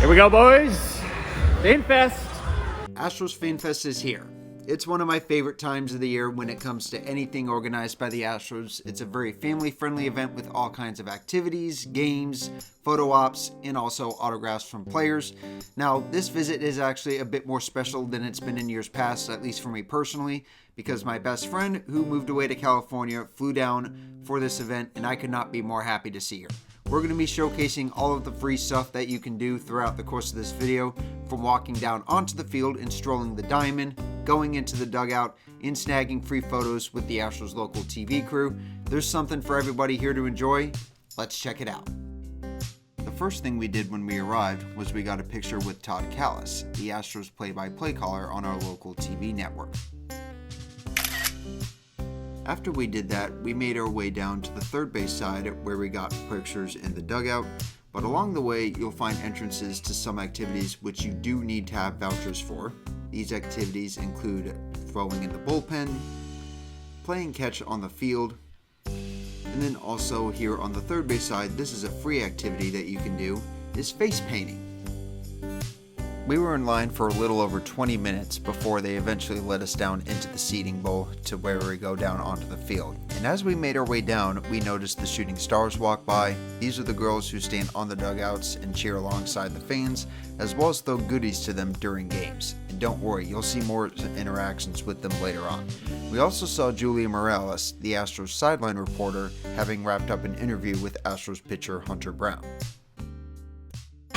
Here we go, boys. Fanfest. Astros Fanfest is here. It's one of my favorite times of the year when it comes to anything organized by the Astros. It's a very family-friendly event with all kinds of activities, games, photo ops, and also autographs from players. Now, this visit is actually a bit more special than it's been in years past, at least for me personally, because my best friend, who moved away to California, flew down for this event, and I could not be more happy to see her. We're going to be showcasing all of the free stuff that you can do throughout the course of this video, from walking down onto the field and strolling the diamond, going into the dugout, and snagging free photos with the Astros local TV crew. There's something for everybody here to enjoy. Let's check it out. The first thing we did when we arrived was we got a picture with Todd Callis, the Astros play-by-play caller on our local TV network. After we did that, we made our way down to the third base side where we got pictures in the dugout, but along the way you'll find entrances to some activities which you do need to have vouchers for. These activities include throwing in the bullpen, playing catch on the field, and then also here on the third base side, this is a free activity that you can do, is face painting. We were in line for a little over 20 minutes before they eventually let us down into the seating bowl to where we go down onto the field. And as we made our way down, we noticed the shooting stars walk by. These are the girls who stand on the dugouts and cheer alongside the fans, as well as throw goodies to them during games. And don't worry, you'll see more interactions with them later on. We also saw Julia Morales, the Astros sideline reporter, having wrapped up an interview with Astros pitcher Hunter Brown.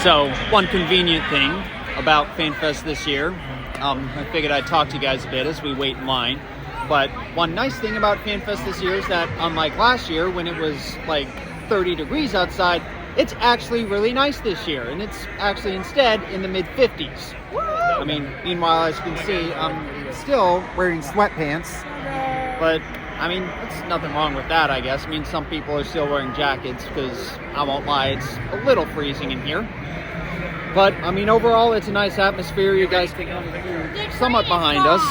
So, one convenient thing about FanFest this year, I figured I'd talk to you guys a bit as we wait in line. But one nice thing about FanFest this year is that, unlike last year when it was like 30 degrees outside, it's actually really nice this year, and it's actually instead in the mid-50s. I mean, meanwhile, as you can see, I'm still wearing sweatpants, but I mean, there's nothing wrong with that, I guess. I mean, some people are still wearing jackets because, I won't lie, it's a little freezing in here. But, I mean, overall, it's a nice atmosphere. You guys can come somewhat behind us.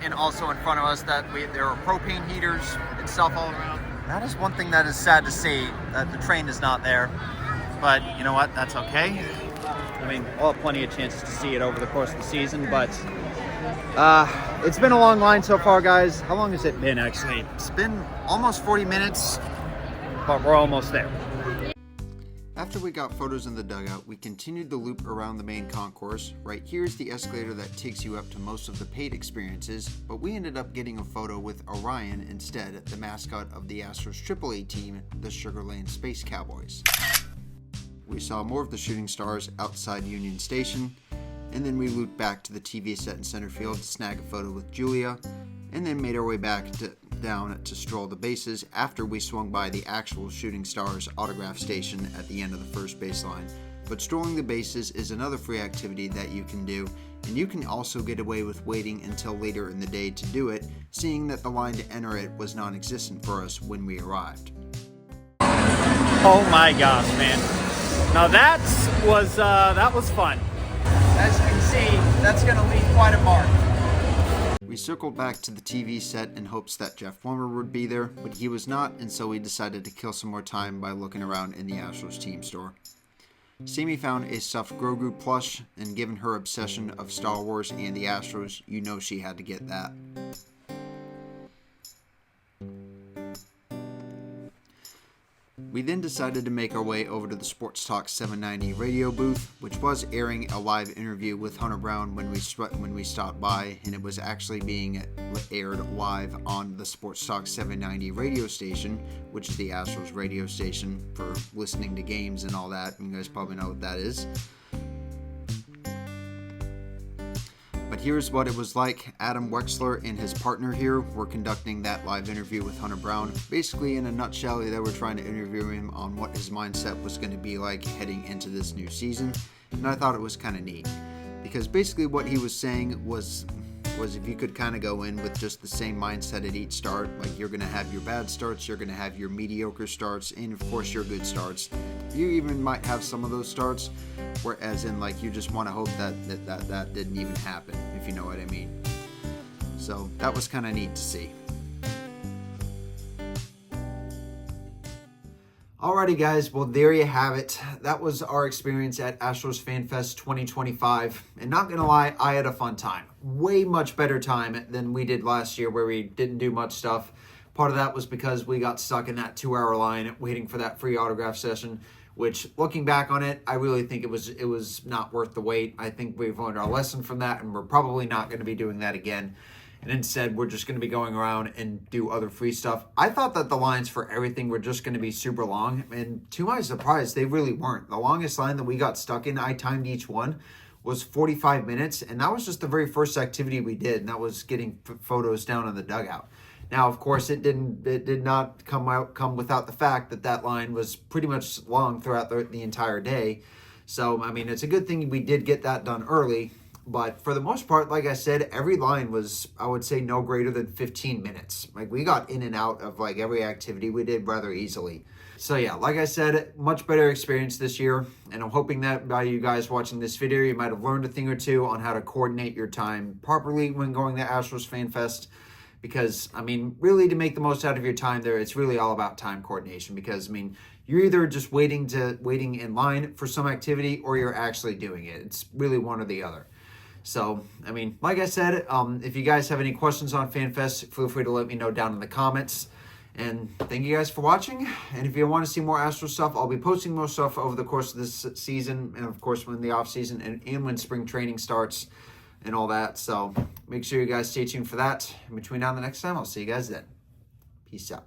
And also in front of us, there are propane heaters and stuff all around. That is one thing that is sad to see, that the train is not there. But, you know what? That's okay. I mean, we'll have plenty of chances to see it over the course of the season. But it's been a long line so far, guys. How long has it been, actually? It's been almost 40 minutes, but we're almost there. After we got photos in the dugout, we continued the loop around the main concourse. Right here is the escalator that takes you up to most of the paid experiences, but we ended up getting a photo with Orion instead, the mascot of the Astros AAA team, the Sugar Land Space Cowboys. We saw more of the shooting stars outside Union Station, and then we looped back to the TV set in center field to snag a photo with Julia, and then made our way back down to stroll the bases after we swung by the actual Shooting Stars autograph station at the end of the first baseline. But strolling the bases is another free activity that you can do, and you can also get away with waiting until later in the day to do it, seeing that the line to enter it was non-existent for us when we arrived. Oh my gosh, man. Now that was fun. As you can see, that's going to leave quite a mark. We circled back to the TV set in hopes that Jeff Plummer would be there, but he was not, and so we decided to kill some more time by looking around in the Astros team store. Sammy found a stuffed Grogu plush, and given her obsession of Star Wars and the Astros, you know she had to get that. We then decided to make our way over to the Sports Talk 790 radio booth, which was airing a live interview with Hunter Brown when we stopped by, and it was actually being aired live on the Sports Talk 790 radio station, which is the Astros radio station for listening to games and all that. You guys probably know what that is. But here's what it was like. Adam Wexler and his partner here were conducting that live interview with Hunter Brown. Basically, in a nutshell, they were trying to interview him on what his mindset was going to be like heading into this new season. And I thought it was kind of neat. Because basically what he was saying was if you could kind of go in with just the same mindset at each start, like you're going to have your bad starts, you're going to have your mediocre starts, and of course your good starts. You even might have some of those starts, whereas in like you just want to hope that didn't even happen, if you know what I mean. So that was kind of neat to see. Alrighty, guys. Well, there you have it. That was our experience at Astros Fanfest 2025. And not going to lie, I had a fun time. Way much better time than we did last year where we didn't do much stuff. Part of that was because we got stuck in that 2-hour line waiting for that free autograph session, which, looking back on it, I really think it was not worth the wait. I think we've learned our lesson from that, and we're probably not going to be doing that again. And instead, we're just going to be going around and do other free stuff. I thought that the lines for everything were just going to be super long, and to my surprise, they really weren't. The longest line that we got stuck in, I timed each one, was 45 minutes, and that was just the very first activity we did, and that was getting photos down in the dugout. Now, of course, it did not come without the fact that that line was pretty much long throughout the entire day. So, I mean, it's a good thing we did get that done early. But for the most part, like I said, every line was, I would say, no greater than 15 minutes. Like, we got in and out of, like, every activity we did rather easily. So, yeah, like I said, much better experience this year. And I'm hoping that by you guys watching this video, you might have learned a thing or two on how to coordinate your time properly when going to Astros Fanfest. Because, I mean, really to make the most out of your time there, it's really all about time coordination. Because, I mean, you're either just waiting in line for some activity or you're actually doing it. It's really one or the other. So, I mean, like I said, if you guys have any questions on FanFest, feel free to let me know down in the comments. And thank you guys for watching. And if you want to see more Astro stuff, I'll be posting more stuff over the course of this season. And, of course, when the off season and when spring training starts and all that. So make sure you guys stay tuned for that. And between now and the next time, I'll see you guys then. Peace out.